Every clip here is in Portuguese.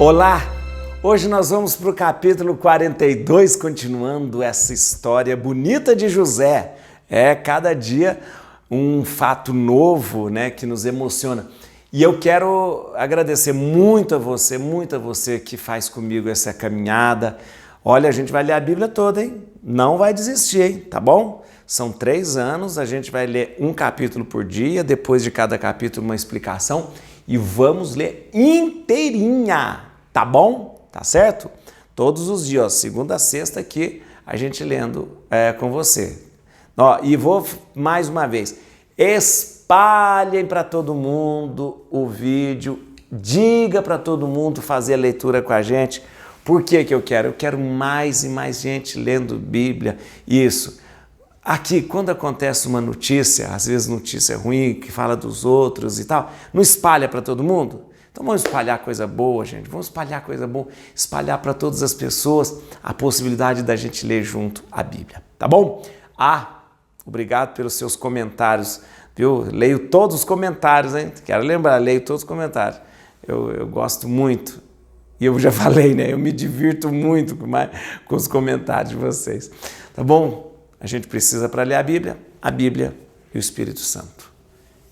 Olá! Hoje nós vamos para o capítulo 42, continuando essa história bonita de José. Cada dia um fato novo, que nos emociona. E eu quero agradecer muito a você que faz comigo essa caminhada. Olha, a gente vai ler a Bíblia toda, hein? Não vai desistir, hein? Tá bom? São 3 anos, a gente vai ler um capítulo por dia, depois de cada capítulo uma explicação e vamos ler inteirinha, tá bom? Tá certo? Todos os dias, segunda a sexta aqui, a gente lendo com você. E vou mais uma vez, espalhem para todo mundo o vídeo, diga para todo mundo fazer a leitura com a gente. Por que que eu quero? Eu quero mais e mais gente lendo Bíblia. Isso. Aqui, quando acontece uma notícia, às vezes notícia ruim, que fala dos outros e tal, não espalha para todo mundo? Então vamos espalhar coisa boa, gente. Vamos espalhar coisa boa, espalhar para todas as pessoas a possibilidade da gente ler junto a Bíblia. Tá bom? Obrigado pelos seus comentários, viu? Leio todos os comentários, hein? Quero lembrar, leio todos os comentários. Eu gosto muito. E eu já falei, eu me divirto muito com os comentários de vocês. Tá bom? A gente precisa, para ler a Bíblia e o Espírito Santo.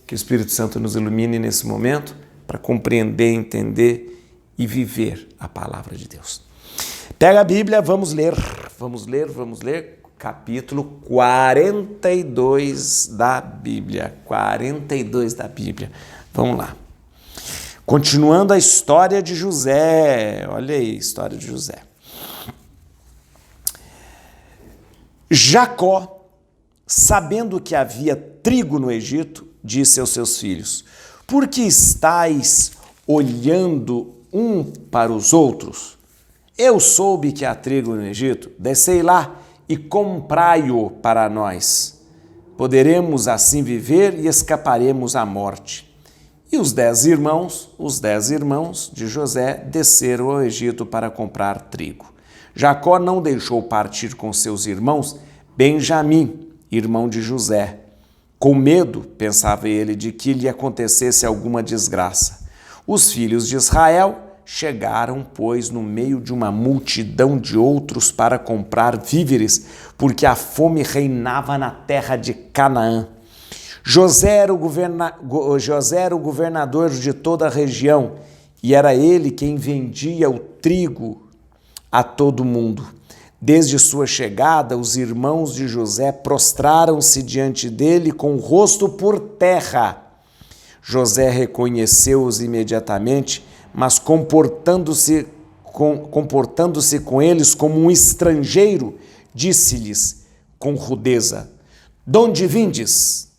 Que o Espírito Santo nos ilumine nesse momento para compreender, entender e viver a palavra de Deus. Pega a Bíblia, vamos ler, capítulo 42 da Bíblia. 42 da Bíblia. Vamos lá. Continuando a história de José. Olha aí, a história de José. Jacó, sabendo que havia trigo no Egito, disse aos seus filhos: por que estáis olhando um para os outros? Eu soube que há trigo no Egito, descei lá e comprai-o para nós. Poderemos assim viver e escaparemos à morte. E os 10 irmãos de José desceram ao Egito para comprar trigo. Jacó não deixou partir com seus irmãos Benjamim, irmão de José. Com medo, pensava ele, de que lhe acontecesse alguma desgraça. Os filhos de Israel chegaram, pois, no meio de uma multidão de outros para comprar víveres, porque a fome reinava na terra de Canaã. José era o governador de toda a região e era ele quem vendia o trigo a todo mundo. Desde sua chegada, os irmãos de José prostraram-se diante dele com o rosto por terra. José reconheceu-os imediatamente, mas comportando-se com eles como um estrangeiro, disse-lhes com rudeza: de onde vindes?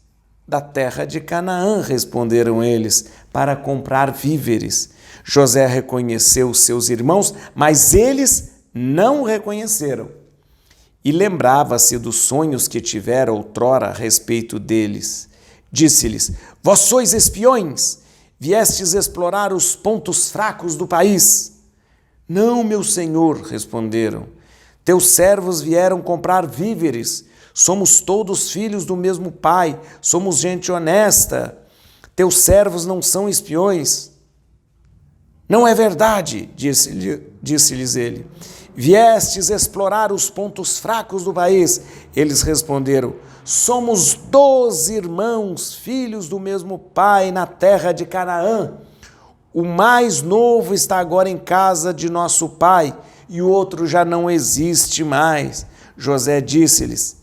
Da terra de Canaã, responderam eles, para comprar víveres. José reconheceu seus irmãos, mas eles não o reconheceram. E lembrava-se dos sonhos que tivera outrora a respeito deles. Disse-lhes: vós sois espiões, viestes explorar os pontos fracos do país. Não, meu senhor, responderam. Teus servos vieram comprar víveres. Somos todos filhos do mesmo pai, somos gente honesta. Teus servos não são espiões. Não é verdade, disse-lhes ele. Viestes explorar os pontos fracos do país. Eles responderam: somos 12 irmãos, filhos do mesmo pai, na terra de Canaã. O mais novo está agora em casa de nosso pai, e o outro já não existe mais. José disse-lhes: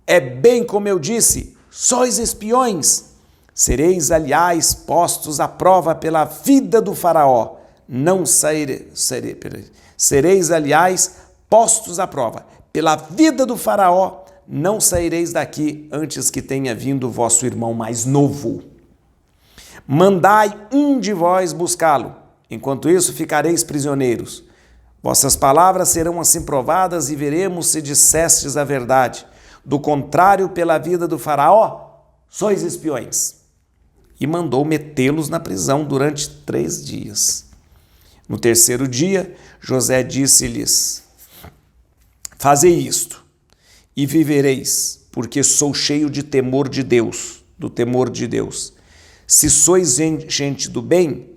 é bem como eu disse, sois espiões. Sereis, aliás, postos à prova pela vida do faraó. Sereis, aliás, postos à prova pela vida do faraó. Não saireis daqui antes que tenha vindo o vosso irmão mais novo. Mandai um de vós buscá-lo. Enquanto isso, ficareis prisioneiros. Vossas palavras serão assim provadas e veremos se dissestes a verdade. Do contrário, pela vida do faraó, sois espiões. E mandou metê-los na prisão durante 3 dias. No 3º dia, José disse-lhes: fazei isto, e vivereis, porque sou cheio de temor de Deus, do temor de Deus. Se sois gente do bem,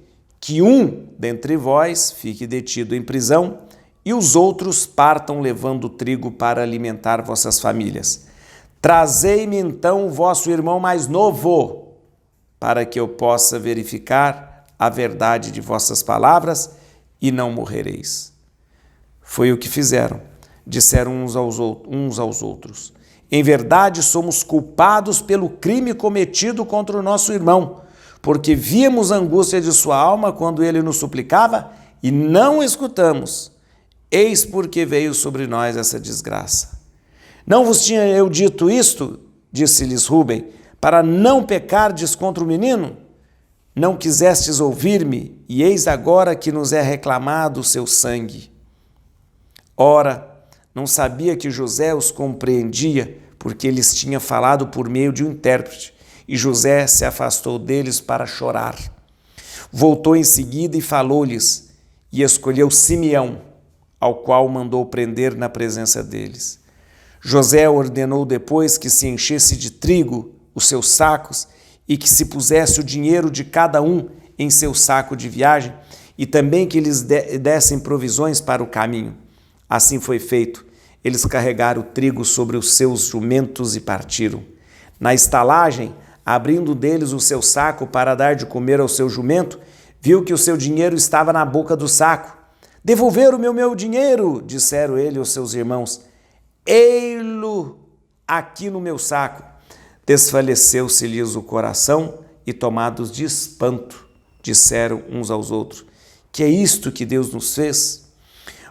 que um dentre vós fique detido em prisão e os outros partam levando trigo para alimentar vossas famílias. Trazei-me então o vosso irmão mais novo, para que eu possa verificar a verdade de vossas palavras e não morrereis. Foi o que fizeram. Disseram uns aos outros: em verdade somos culpados pelo crime cometido contra o nosso irmão, porque víamos a angústia de sua alma quando ele nos suplicava e não escutamos. Eis porque veio sobre nós essa desgraça. Não vos tinha eu dito isto, disse-lhes Rúben, para não pecardes contra o menino? Não quisestes ouvir-me, e eis agora que nos é reclamado o seu sangue. Ora, não sabia que José os compreendia, porque lhes tinha falado por meio de um intérprete, e José se afastou deles para chorar. Voltou em seguida e falou-lhes, e escolheu Simeão, ao qual mandou prender na presença deles. José ordenou depois que se enchesse de trigo os seus sacos e que se pusesse o dinheiro de cada um em seu saco de viagem e também que lhes dessem provisões para o caminho. Assim foi feito. Eles carregaram o trigo sobre os seus jumentos e partiram. Na estalagem, abrindo deles o seu saco para dar de comer ao seu jumento, viu que o seu dinheiro estava na boca do saco. Devolveram o meu dinheiro, disseram ele aos seus irmãos. Ei-lo aqui no meu saco. Desfaleceu-se-lhes o coração e, tomados de espanto, disseram uns aos outros: que é isto que Deus nos fez?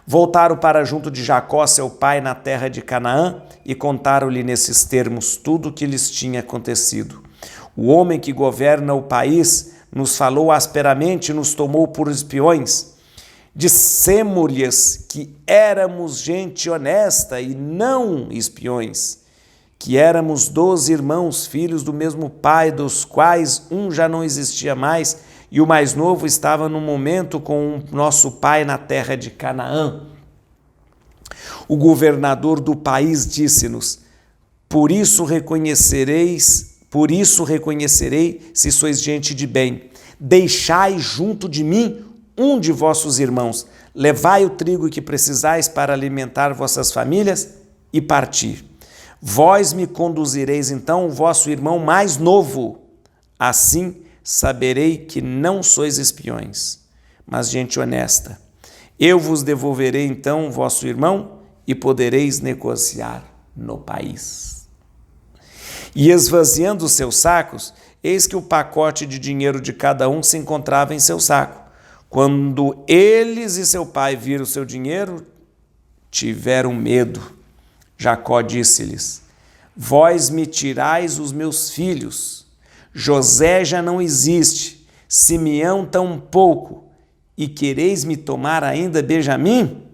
Voltaram para junto de Jacó, seu pai, na terra de Canaã, e contaram-lhe nesses termos tudo o que lhes tinha acontecido. O homem que governa o país nos falou asperamente e nos tomou por espiões. Dissemo-lhes que éramos gente honesta e não espiões, que éramos 12 irmãos, filhos do mesmo pai, dos quais um já não existia mais, e o mais novo estava no momento com o nosso pai na terra de Canaã. O governador do país disse-nos: por isso reconhecerei se sois gente de bem. Deixai junto de mim um de vossos irmãos, levai o trigo que precisais para alimentar vossas famílias e partir. Vós me conduzireis então o vosso irmão mais novo. Assim saberei que não sois espiões, mas gente honesta. Eu vos devolverei então o vosso irmão e podereis negociar no país. E esvaziando os seus sacos, eis que o pacote de dinheiro de cada um se encontrava em seu saco. Quando eles e seu pai viram seu dinheiro, tiveram medo. Jacó disse-lhes: vós me tirais os meus filhos. José já não existe, Simeão tampouco, e quereis me tomar ainda Benjamim?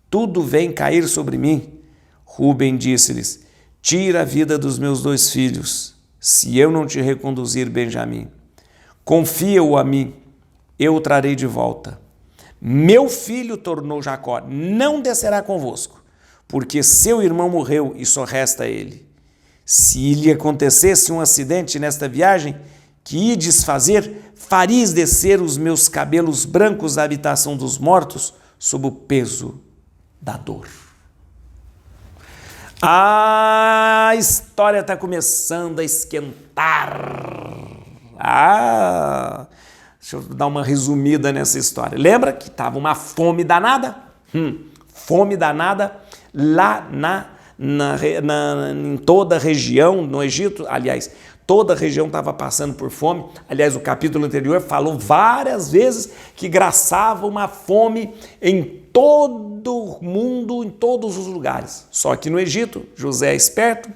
Tudo vem cair sobre mim. Rúben disse-lhes: tira a vida dos meus 2 filhos, se eu não te reconduzir Benjamim. Confia-o a mim, eu o trarei de volta. Meu filho, tornou Jacó, não descerá convosco, porque seu irmão morreu e só resta ele. Se lhe acontecesse um acidente nesta viagem que ides fazer, fareis descer os meus cabelos brancos à habitação dos mortos sob o peso da dor. A história está começando a esquentar. Deixa eu dar uma resumida nessa história. Lembra que estava uma fome danada? Fome danada lá em toda a região, no Egito. Aliás, toda a região estava passando por fome. Aliás, o capítulo anterior falou várias vezes que graçava uma fome em todo o mundo, em todos os lugares. Só que no Egito, José esperto,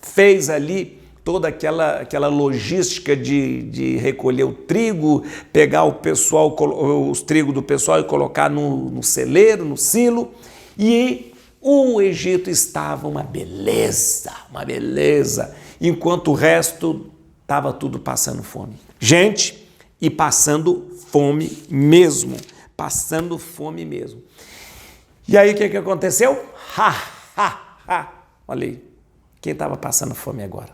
fez ali toda aquela logística de recolher o trigo, pegar os trigo do pessoal e colocar no celeiro, no silo, e o Egito estava uma beleza, enquanto o resto estava tudo passando fome. Gente, e passando fome mesmo, E aí o que aconteceu? Olha aí, quem estava passando fome agora?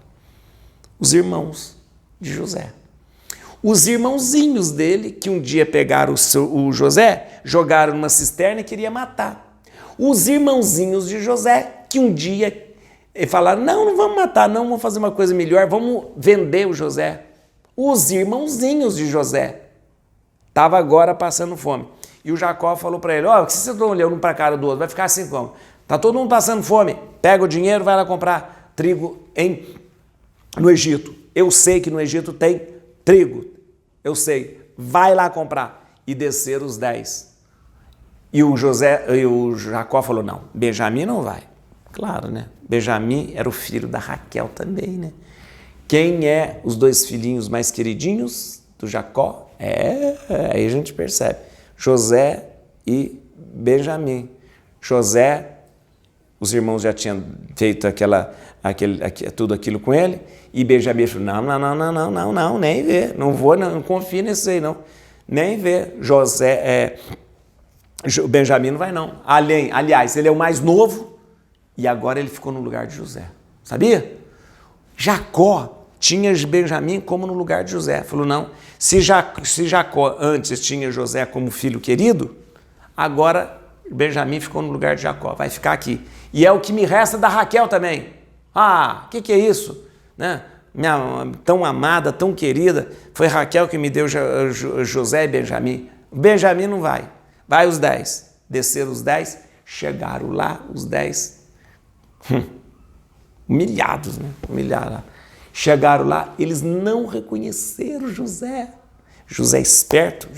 Os irmãos de José. Os irmãozinhos dele, que um dia pegaram o José, jogaram numa cisterna e queriam matar. Os irmãozinhos de José, que um dia falaram, não vamos matar, não, vamos fazer uma coisa melhor, vamos vender o José. Os irmãozinhos de José estavam agora passando fome. E o Jacó falou para ele, ó, se vocês estão olhando um para a cara do outro, vai ficar assim como? Tá todo mundo passando fome, pega o dinheiro, vai lá comprar trigo no Egito. Eu sei que no Egito tem trigo, eu sei, vai lá comprar. E desceram os 10. E o Jacó falou, não, Benjamim não vai. Claro, né? Benjamim era o filho da Raquel também, né? Quem é os 2 filhinhos mais queridinhos do Jacó? Aí a gente percebe. José e Benjamim. José, os irmãos já tinham feito tudo aquilo com ele, e Benjamim falou, não, nem ver, não confio nisso aí, não. Nem ver. Benjamim não vai, não. Aliás, ele é o mais novo, e agora ele ficou no lugar de José. Sabia? Jacó tinha Benjamim como no lugar de José. Falou, não, se Jacó antes tinha José como filho querido, agora Benjamim ficou no lugar de Jacó, vai ficar aqui. E é o que me resta da Raquel também. Ah, o que é isso? Né? Minha tão amada, tão querida, foi Raquel que me deu José e Benjamim. Benjamim não vai. Vai os 10. Desceram os 10, chegaram lá os 10, humilhados, né? Humilhados. Chegaram lá, eles não reconheceram José. José é esperto.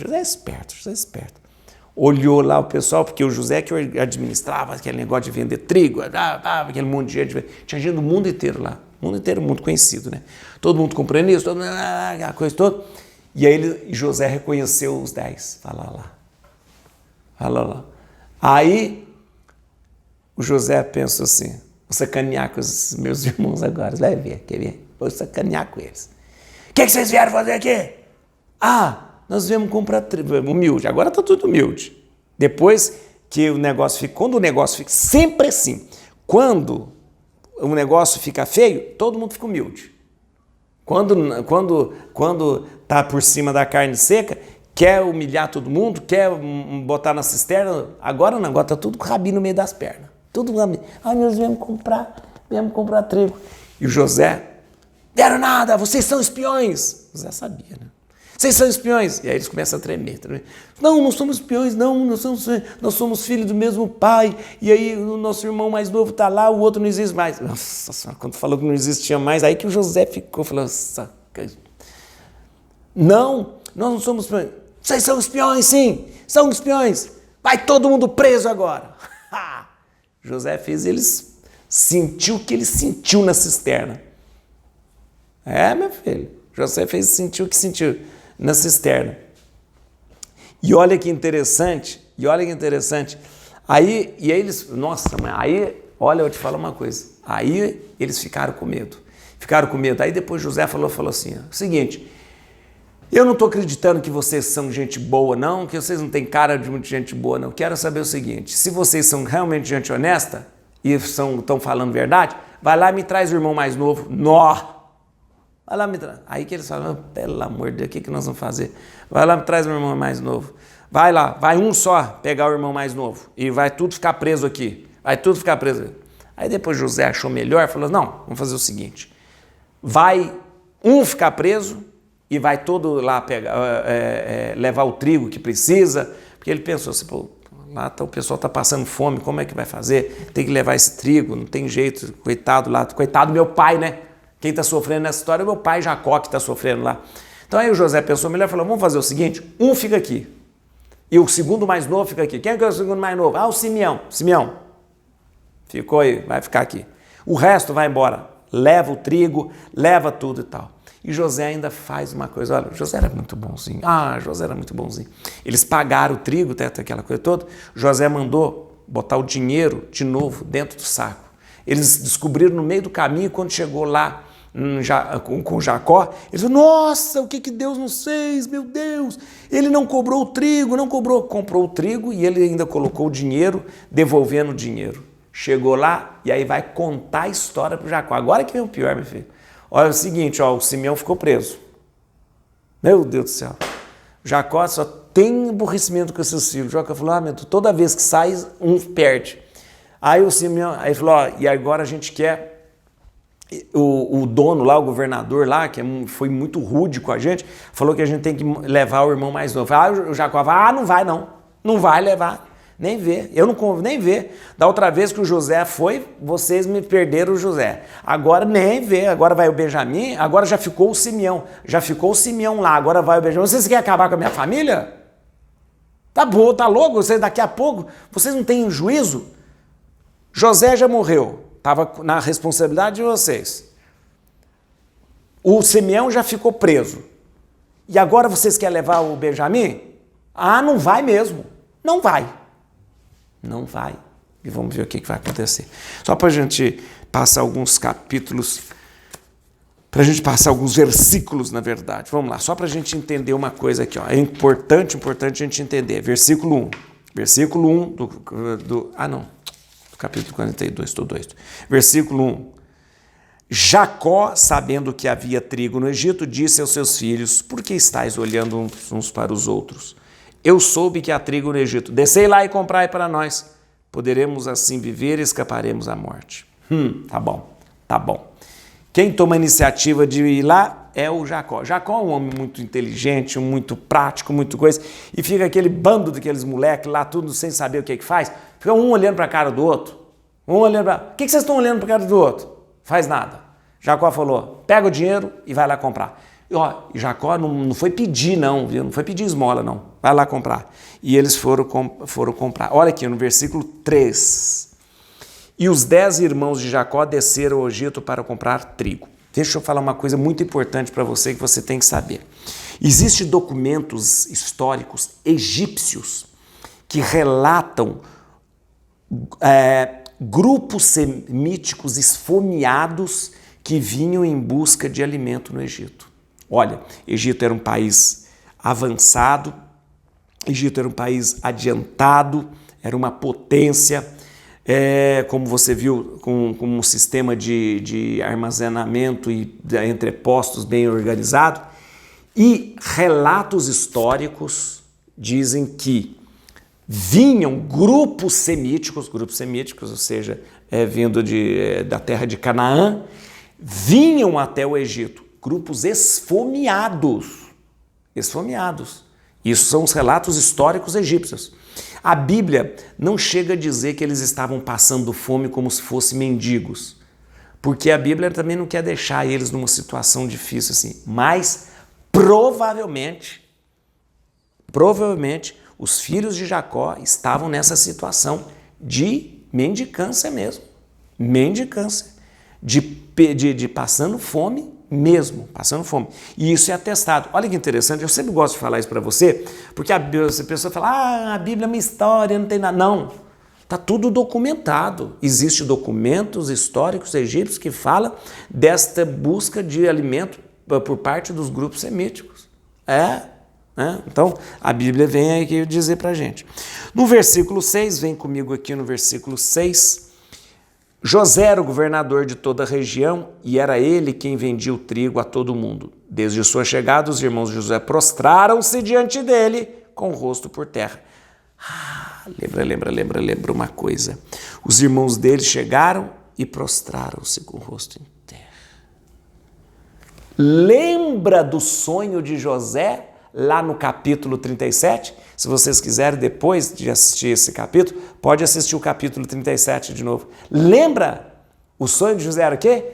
Olhou lá o pessoal, porque o José que administrava aquele negócio de vender trigo, aquele monte de gente, tinha gente do mundo inteiro lá, mundo conhecido, né? Todo mundo comprando isso, aquela coisa toda. E aí José reconheceu os 10, fala lá. Aí o José pensou assim, vou sacanear com os meus irmãos agora, vai ver, quer ver? Vou sacanear com eles. O que vocês vieram fazer aqui? Nós viemos comprar trigo, humilde, agora está tudo humilde. Depois que o negócio fica, quando o negócio fica, sempre assim, quando o negócio fica feio, todo mundo fica humilde. Quando tá por cima da carne seca, quer humilhar todo mundo, quer botar na cisterna, agora não, agora está tudo com o rabinho no meio das pernas. Tudo, nós viemos comprar trigo. E o José, deram nada, vocês são espiões. José sabia, né? Vocês são espiões. E aí eles começam a tremer. Não somos espiões, não, nós somos filhos do mesmo pai. E aí o nosso irmão mais novo está lá, o outro não existe mais. Nossa senhora, quando falou que não existia mais, aí que o José ficou, falou, não, nós não somos espiões. Vocês são espiões, sim, são espiões. Vai todo mundo preso agora. José fez eles sentir o que ele sentiu na cisterna. Meu filho, José sentiu o que sentiu na cisterna. E olha que interessante, aí eles, nossa, mas aí, olha, eu te falo uma coisa, aí eles ficaram com medo, aí depois José falou assim, o seguinte, eu não estou acreditando que vocês são gente boa não, que vocês não têm cara de muita gente boa não, quero saber o seguinte, se vocês são realmente gente honesta e estão falando verdade, vai lá e me traz o irmão mais novo, vai lá, aí que eles falam, pelo amor de Deus, o que nós vamos fazer? Vai lá, me traz o irmão mais novo. Vai lá, vai um só pegar o irmão mais novo e vai tudo ficar preso aqui. Aí depois José achou melhor, falou, não, vamos fazer o seguinte, vai um ficar preso e vai todo lá pegar, levar o trigo que precisa, porque ele pensou assim, lá o pessoal está passando fome, como é que vai fazer? Tem que levar esse trigo, não tem jeito, coitado do meu pai, né? Quem está sofrendo nessa história é meu pai Jacó que está sofrendo lá. Então aí o José pensou melhor e falou, vamos fazer o seguinte, um fica aqui e o segundo mais novo fica aqui. Quem é que é o segundo mais novo? O Simeão. Ficou aí, vai ficar aqui. O resto vai embora, leva o trigo, leva tudo e tal. E José ainda faz uma coisa, olha, José era muito bonzinho. Eles pagaram o trigo, aquela coisa toda, José mandou botar o dinheiro de novo dentro do saco. Eles descobriram no meio do caminho, quando chegou lá com Jacó, eles falaram, nossa, o que Deus nos fez, meu Deus, ele não cobrou o trigo, comprou o trigo e ele ainda colocou o dinheiro, devolvendo o dinheiro. Chegou lá e aí vai contar a história para o Jacó. Agora que vem o pior, meu filho. Olha o seguinte, o Simeão ficou preso. Meu Deus do céu. Jacó só tem aborrecimento com esses filhos. Jacó falou, meu Deus, toda vez que sai, um perde. Aí o Simeão aí falou, e agora a gente quer... O dono lá, o governador lá, que foi muito rude com a gente, falou que a gente tem que levar o irmão mais novo. O Jacó falou, não vai não, não vai levar, nem ver, eu não nem ver. Da outra vez que o José foi, vocês me perderam o José. Agora nem ver, agora vai o Benjamim, agora já ficou o Simeão lá, agora vai o Benjamim. Vocês querem acabar com a minha família? Tá bom, tá louco? Vocês daqui a pouco, vocês não têm juízo? José já morreu. Estava na responsabilidade de vocês. O Simeão já ficou preso. E agora vocês querem levar o Benjamim? Não vai mesmo. Não vai. Não vai. E vamos ver o que vai acontecer. Só para a gente passar alguns capítulos, para a gente passar alguns versículos, na verdade. Vamos lá, só para a gente entender uma coisa aqui. Ó. É importante a gente entender. Versículo 1. Versículo 1 do capítulo 42, estou doido. Versículo 1. Jacó, sabendo que havia trigo no Egito, disse aos seus filhos, por que estáis olhando uns para os outros? Eu soube que há trigo no Egito. Descei lá e comprai para nós. Poderemos assim viver e escaparemos à morte. Tá bom. Quem toma a iniciativa de ir lá é o Jacó. Jacó é um homem muito inteligente, muito prático, muito coisa. E fica aquele bando daqueles moleques lá, tudo sem saber o que faz. Fica um olhando para a cara do outro. O que vocês estão olhando para a cara do outro? Faz nada. Jacó falou, pega o dinheiro e vai lá comprar. E Jacó não foi pedir não, viu? Não foi pedir esmola não. Vai lá comprar. E eles foram comprar. Olha aqui no versículo 3. E os 10 irmãos de Jacó desceram ao Egito para comprar trigo. Deixa eu falar uma coisa muito importante para você que você tem que saber. Existem documentos históricos egípcios que relatam grupos semíticos esfomeados que vinham em busca de alimento no Egito. Olha, Egito era um país avançado, Egito era um país adiantado, era uma potência, como você viu, com um sistema de armazenamento e entrepostos bem organizado. E relatos históricos dizem que vinham grupos semíticos, ou seja, vindo da terra de Canaã, vinham até o Egito, grupos esfomeados. Isso são os relatos históricos egípcios. A Bíblia não chega a dizer que eles estavam passando fome como se fossem mendigos, porque a Bíblia também não quer deixar eles numa situação difícil assim, mas provavelmente, os filhos de Jacó estavam nessa situação de mendicância mesmo, de passando fome mesmo, E isso é atestado. Olha que interessante, eu sempre gosto de falar isso para você, porque a pessoa fala, a Bíblia é uma história, não tem nada. Não, está tudo documentado. Existem documentos históricos egípcios que falam desta busca de alimento por parte dos grupos semíticos. Então, a Bíblia vem aqui dizer para a gente. No versículo 6, vem comigo aqui no versículo 6, José era o governador de toda a região e era ele quem vendia o trigo a todo mundo. Desde sua chegada, os irmãos de José prostraram-se diante dele com o rosto por terra. Lembra uma coisa. Os irmãos dele chegaram e prostraram-se com o rosto em terra. Lembra do sonho de José lá no capítulo 37? Se vocês quiserem, depois de assistir esse capítulo, pode assistir o capítulo 37 de novo. Lembra? O sonho de José era o quê?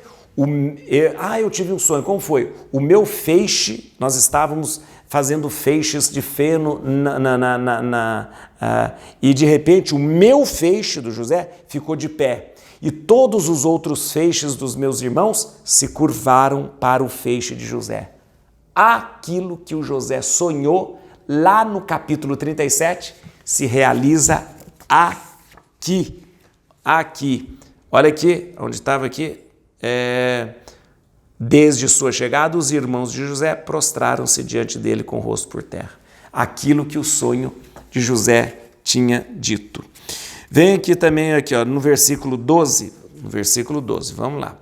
Eu tive um sonho. Como foi? O meu feixe, nós estávamos fazendo feixes de feno e de repente o meu feixe do José ficou de pé. E todos os outros feixes dos meus irmãos se curvaram para o feixe de José. Aquilo que o José sonhou lá no capítulo 37 se realiza aqui. Olha aqui, onde estava aqui. Desde sua chegada, os irmãos de José prostraram-se diante dele com o rosto por terra. Aquilo que o sonho de José tinha dito. Vem aqui também, no versículo 12. Vamos lá.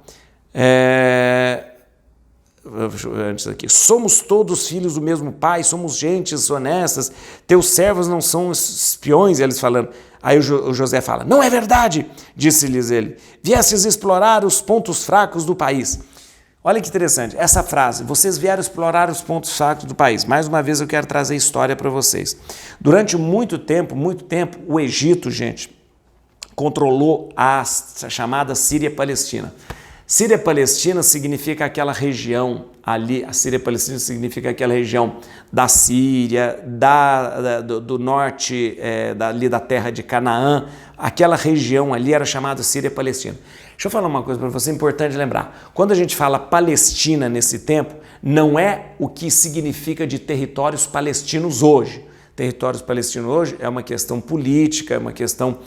antes aqui, somos todos filhos do mesmo pai, somos gentes honestas, teus servos não são espiões, eles falando. Aí o José fala, não é verdade, disse-lhes ele, viestes explorar os pontos fracos do país. Olha que interessante, essa frase, vocês vieram explorar os pontos fracos do país. Mais uma vez eu quero trazer história para vocês. Durante muito tempo, o Egito, gente, controlou a chamada Síria-Palestina. Síria-Palestina significa aquela região ali, a Síria-Palestina significa aquela região da Síria, do norte, ali da terra de Canaã, aquela região ali era chamada Síria-Palestina. Deixa eu falar uma coisa para você, importante lembrar. Quando a gente fala Palestina nesse tempo, não é o que significa de territórios palestinos hoje. Territórios palestinos hoje é uma questão política, é uma questão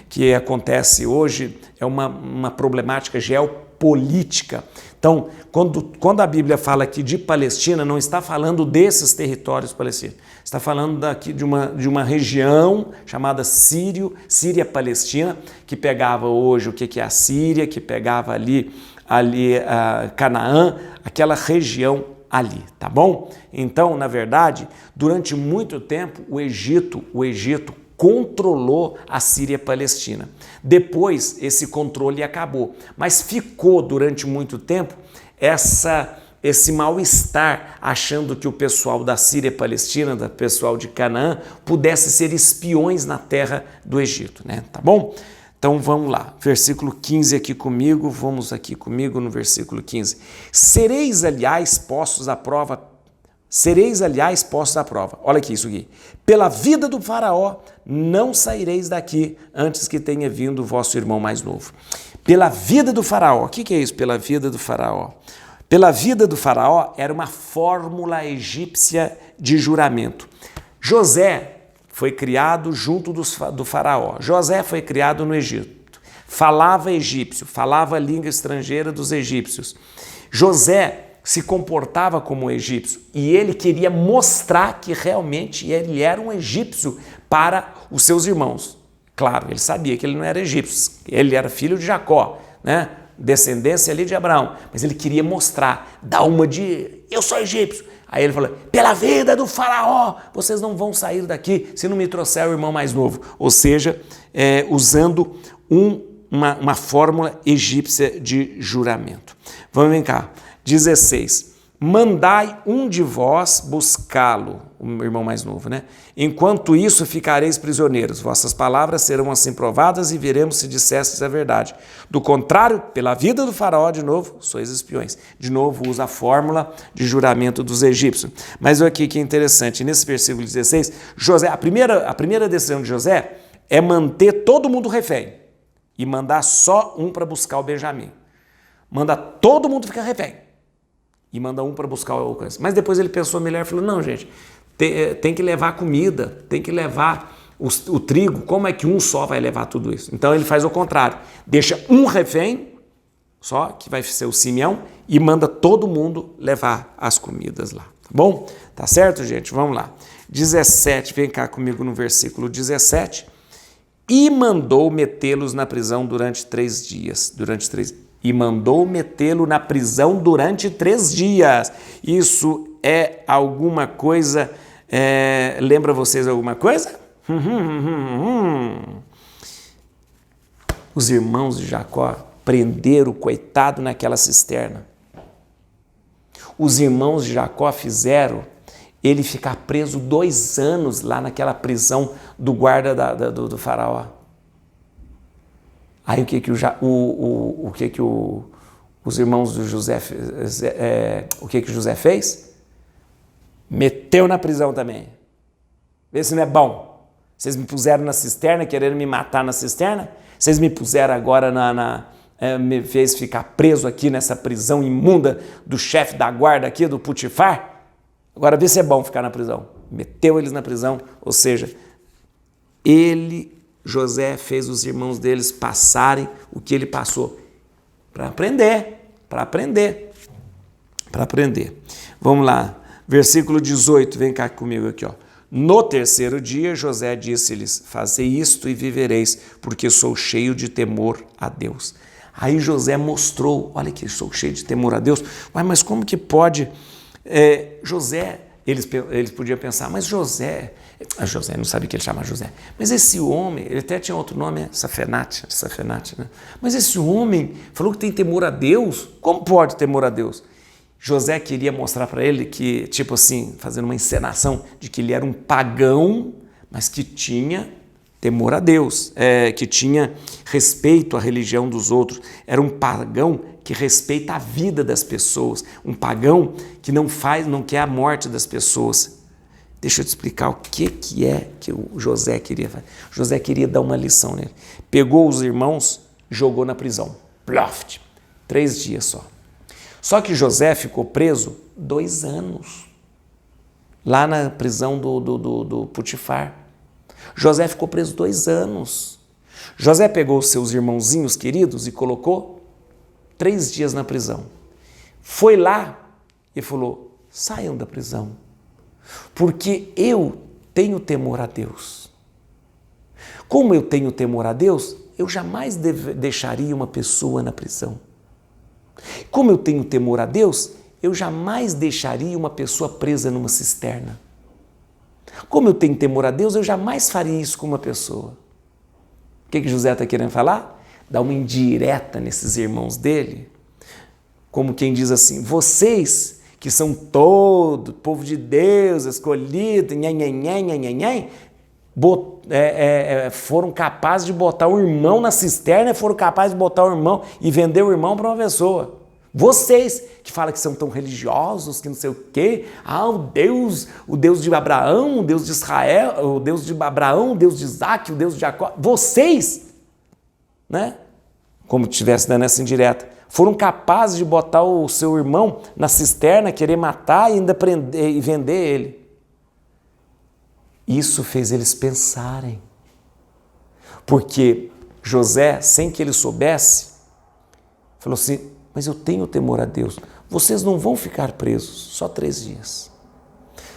que acontece hoje, é uma problemática geopolítica. Então, quando a Bíblia fala aqui de Palestina, não está falando desses territórios palestinos, está falando daqui de uma região chamada Síria-Palestina, que pegava hoje o que é a Síria, que pegava ali Canaã, aquela região ali, tá bom? Então, na verdade, durante muito tempo, o Egito controlou a Síria-Palestina. Depois, esse controle acabou, mas ficou durante muito tempo esse mal-estar, achando que o pessoal da Síria-Palestina, do pessoal de Canaã, pudesse ser espiões na terra do Egito, né? Tá bom? Então vamos lá, versículo 15 aqui comigo, vamos aqui comigo no versículo 15. Sereis, aliás, postos à prova. Olha aqui isso aqui. Pela vida do faraó, não saireis daqui antes que tenha vindo o vosso irmão mais novo. Pela vida do faraó, o que é isso? Pela vida do faraó. Pela vida do faraó era uma fórmula egípcia de juramento. José foi criado junto do faraó. José foi criado no Egito. Falava egípcio, falava a língua estrangeira dos egípcios. José se comportava como um egípcio e ele queria mostrar que realmente ele era um egípcio para os seus irmãos. Claro, ele sabia que ele não era egípcio, ele era filho de Jacó, né? Descendência ali de Abraão, mas ele queria mostrar, dar uma de eu sou egípcio. Aí ele falou, pela vida do faraó, vocês não vão sair daqui se não me trouxer o irmão mais novo. Ou seja, usando uma fórmula egípcia de juramento. Vamos cá. 16. Mandai um de vós buscá-lo, o irmão mais novo, né? Enquanto isso ficareis prisioneiros, vossas palavras serão assim provadas e veremos se dissestes a verdade. Do contrário, pela vida do faraó, de novo, sois espiões. De novo, usa a fórmula de juramento dos egípcios. Mas olha aqui que é interessante, nesse versículo 16, José, a primeira decisão de José é manter todo mundo refém e mandar só um para buscar o Benjamim. Manda todo mundo ficar refém. E manda um para buscar o alcance. Mas depois ele pensou melhor e falou, não, gente, tem que levar comida, tem que levar o trigo, como é que um só vai levar tudo isso? Então ele faz o contrário, deixa um refém, só que vai ser o Simeão, e manda todo mundo levar as comidas lá, tá bom? Tá certo, gente? Vamos lá. 17, vem cá comigo no versículo 17. E mandou metê-los na prisão durante 3 dias. E mandou metê-lo na prisão durante 3 dias. Isso é alguma coisa... lembra vocês alguma coisa? Os irmãos de Jacó prenderam o coitado naquela cisterna. Os irmãos de Jacó fizeram ele ficar preso 2 anos lá naquela prisão do guarda do faraó. Aí os irmãos do José, o que José fez? Meteu na prisão também. Vê se não é bom. Vocês me puseram na cisterna, querendo me matar na cisterna? Vocês me puseram agora me fez ficar preso aqui nessa prisão imunda do chefe da guarda aqui, do Putifar? Agora vê se é bom ficar na prisão. Meteu eles na prisão, ou seja, José fez os irmãos deles passarem o que ele passou para aprender. Vamos lá, versículo 18, vem cá comigo aqui, ó. No 3º dia, José disse-lhes, fazei isto e vivereis, porque sou cheio de temor a Deus. Aí José mostrou, olha que sou cheio de temor a Deus. Ué, mas como que pode José, eles podiam pensar, mas José não sabia que ele chamava José, mas esse homem, ele até tinha outro nome, Safenate, né? Mas esse homem falou que tem temor a Deus, como pode temor a Deus? José queria mostrar para ele que, tipo assim, fazendo uma encenação de que ele era um pagão, mas que tinha temor a Deus, que tinha respeito à religião dos outros, era um pagão que respeita a vida das pessoas, um pagão que não quer a morte das pessoas. Deixa eu te explicar o que o José queria fazer. José queria dar uma lição nele. Pegou os irmãos, jogou na prisão. Ploft! 3 dias só. Só que José ficou preso 2 anos. Lá na prisão do Potifar. José ficou preso 2 anos. José pegou os seus irmãozinhos queridos e colocou 3 dias na prisão. Foi lá e falou, saiam da prisão, porque eu tenho temor a Deus. Como eu tenho temor a Deus, eu jamais deixaria uma pessoa na prisão. Como eu tenho temor a Deus, eu jamais deixaria uma pessoa presa numa cisterna. Como eu tenho temor a Deus, eu jamais faria isso com uma pessoa. O que José está querendo falar? Dá uma indireta nesses irmãos dele, como quem diz assim, vocês que são todo povo de Deus, escolhido, foram capazes de botar o irmão na cisterna, foram capazes de botar o irmão e vender o irmão para uma pessoa. Vocês que falam que são tão religiosos, que não sei o quê, o Deus de Abraão, o Deus de Israel, o Deus de Abraão, o Deus de Isaac, o Deus de Jacó, vocês, né? Como estivesse dando essa indireta, foram capazes de botar o seu irmão na cisterna, querer matar e ainda prender e vender ele. Isso fez eles pensarem. Porque José, sem que ele soubesse, falou assim, mas eu tenho temor a Deus, vocês não vão ficar presos, só 3 dias.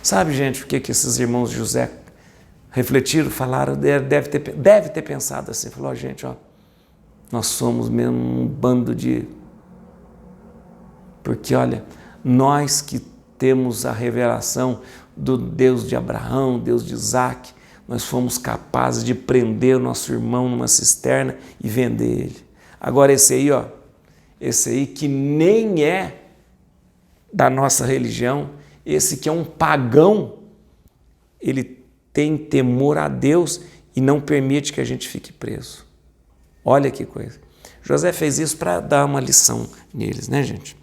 Sabe, gente, o que esses irmãos de José refletiram, falaram, deve ter pensado assim, falou, gente, nós somos mesmo um bando de... Porque, olha, nós que temos a revelação do Deus de Abraão, Deus de Isaac, nós fomos capazes de prender o nosso irmão numa cisterna e vender ele. Agora esse aí que nem é da nossa religião, esse que é um pagão, ele tem temor a Deus e não permite que a gente fique preso. Olha que coisa. José fez isso para dar uma lição neles, né, gente?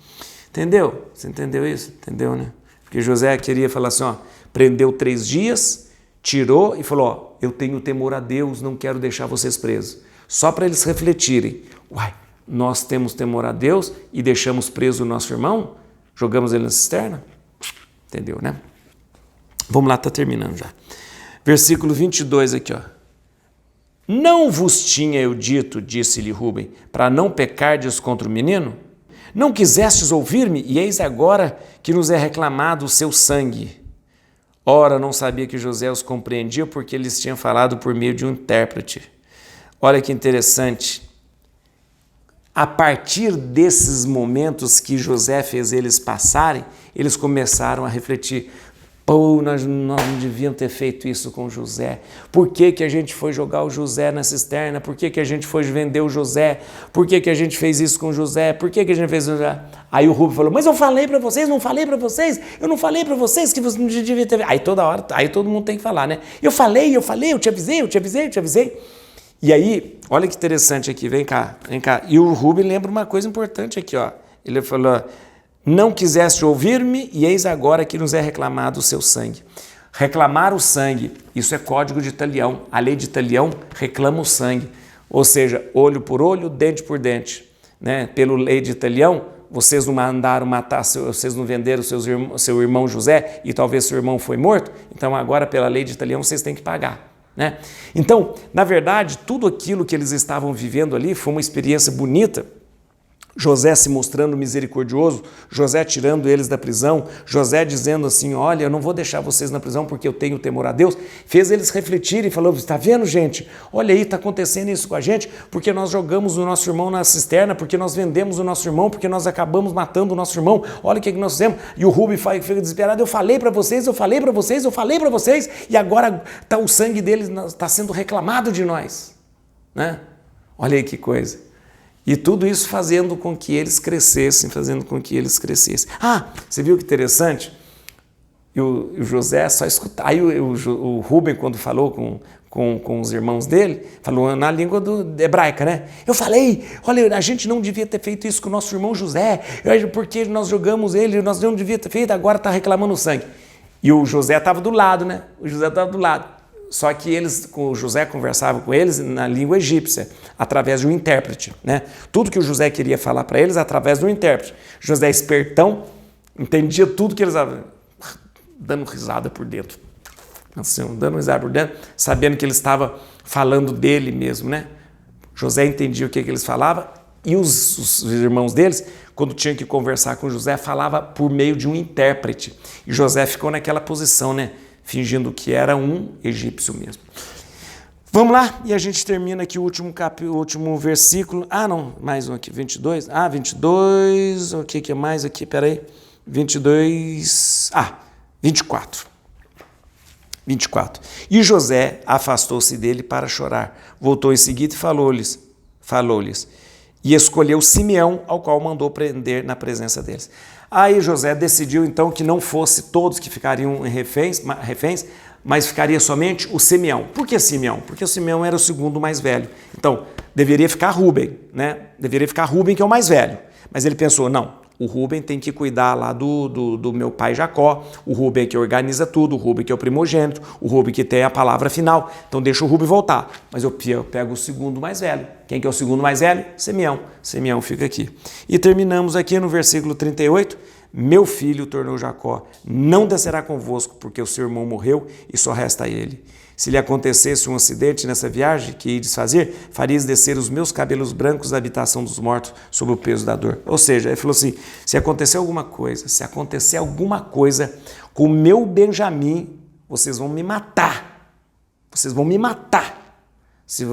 Entendeu? Você entendeu isso? Entendeu, né? Porque José queria falar assim, prendeu 3 dias, tirou e falou, eu tenho temor a Deus, não quero deixar vocês presos. Só para eles refletirem, nós temos temor a Deus e deixamos preso o nosso irmão? Jogamos ele na cisterna? Entendeu, né? Vamos lá, está terminando já. Versículo 22 aqui, Não vos tinha eu dito, disse-lhe Rúben, para não pecardes contra o menino? Não quisestes ouvir-me, e eis agora que nos é reclamado o seu sangue. Ora, não sabia que José os compreendia, porque eles tinham falado por meio de um intérprete. Olha que interessante. A partir desses momentos que José fez eles passarem, eles começaram a refletir. Nós não devíamos ter feito isso com José. Por que a gente foi jogar o José na cisterna? Por que a gente foi vender o José? Por que a gente fez isso com José? Por que a gente fez isso? Aí o Rubem falou, mas eu falei para vocês, não falei para vocês? Eu não falei para vocês que você não devia ter... Aí toda hora, todo mundo tem que falar, né? Eu falei, eu te avisei. E aí, olha que interessante aqui, vem cá. E o Rubem lembra uma coisa importante aqui, Ele falou... Não quiseste ouvir-me, e eis agora que nos é reclamado o seu sangue. Reclamar o sangue, isso é código de Italião. A lei de Italião reclama o sangue. Ou seja, olho por olho, dente por dente. Né? Pela lei de Italião, vocês não mandaram matar, vocês não venderam seu irmão José e talvez seu irmão foi morto, então agora pela lei de Italião vocês têm que pagar. Né? Então, na verdade, tudo aquilo que eles estavam vivendo ali foi uma experiência bonita. José se mostrando misericordioso, José tirando eles da prisão, José dizendo assim, olha, eu não vou deixar vocês na prisão porque eu tenho temor a Deus, fez eles refletirem e falou, está vendo, gente? Olha aí, está acontecendo isso com a gente, porque nós jogamos o nosso irmão na cisterna, porque nós vendemos o nosso irmão, porque nós acabamos matando o nosso irmão, olha o que nós fizemos. E o Rubem fica desesperado, eu falei para vocês, e agora o sangue deles está sendo reclamado de nós. Né? Olha aí que coisa. E tudo isso fazendo com que eles crescessem, Ah, você viu que interessante? E o José só escutava. Aí o Rubem, quando falou com os irmãos dele, falou na língua hebraica, né? Eu falei, olha, a gente não devia ter feito isso com o nosso irmão José, porque nós jogamos ele, nós não devia ter feito, agora está reclamando sangue. E o José estava do lado, né? Só que o José conversava com eles na língua egípcia, através de um intérprete, né? Tudo que o José queria falar para eles através de um intérprete. José espertão, entendia tudo que eles estavam dando risada por dentro. Assim, dando risada por dentro, sabendo que ele estava falando dele mesmo, né? José entendia o que eles falavam e os irmãos deles, quando tinham que conversar com José, falava por meio de um intérprete. E José ficou naquela posição, né? Fingindo que era um egípcio mesmo. Vamos lá, e a gente termina aqui o último versículo. Ah, não, mais um aqui, 22. 22, o que é mais aqui? Peraí, 22, 24. 24. E José afastou-se dele para chorar. Voltou em seguida e falou-lhes, e escolheu Simeão, ao qual mandou prender na presença deles. Aí José decidiu então que não fosse todos que ficariam reféns, mas ficaria somente o Simeão. Por que Simeão? Porque o Simeão era o segundo mais velho. Então, deveria ficar Rubem, né? Deveria ficar Rubem, que é o mais velho. Mas ele pensou, não, o Rubem tem que cuidar lá do meu pai Jacó, o Rubem que organiza tudo, o Rubem que é o primogênito, o Rubem que tem a palavra final, então deixa o Rubem voltar. Mas eu pego o segundo mais velho. Quem que é o segundo mais velho? Simeão. Simeão fica aqui. E terminamos aqui no versículo 38, meu filho, tornou Jacó, não descerá convosco, porque o seu irmão morreu e só resta ele. Se lhe acontecesse um acidente nessa viagem que ides fazer, farias descer os meus cabelos brancos da habitação dos mortos sob o peso da dor. Ou seja, ele falou assim, se acontecer alguma coisa com o meu Benjamim, vocês vão me matar. Vocês vão me matar. Se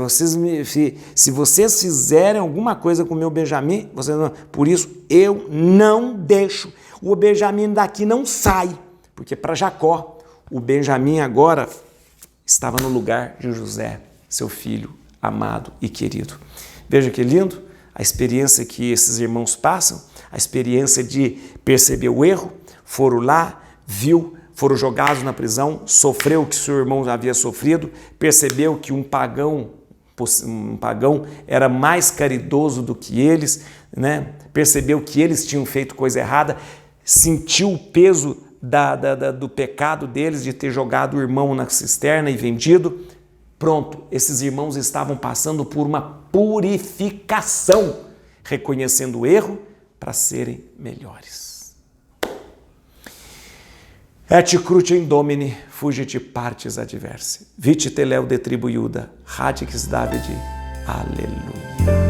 vocês fizerem alguma coisa com o meu Benjamim, por isso eu não deixo. O Benjamim daqui não sai, porque para Jacó, o Benjamim agora estava no lugar de José, seu filho amado e querido. Veja que lindo a experiência que esses irmãos passam, a experiência de perceber o erro, foram lá, foram jogados na prisão, sofreu o que seu irmão havia sofrido, percebeu que um pagão era mais caridoso do que eles, né? Percebeu que eles tinham feito coisa errada, sentiu o peso do pecado deles de ter jogado o irmão na cisterna e vendido. Pronto, esses irmãos estavam passando por uma purificação, reconhecendo o erro para serem melhores. Et cruce in Domini, fugit partes adversae. Vite teleu de tribu Iuda, radix Davidi. Aleluia.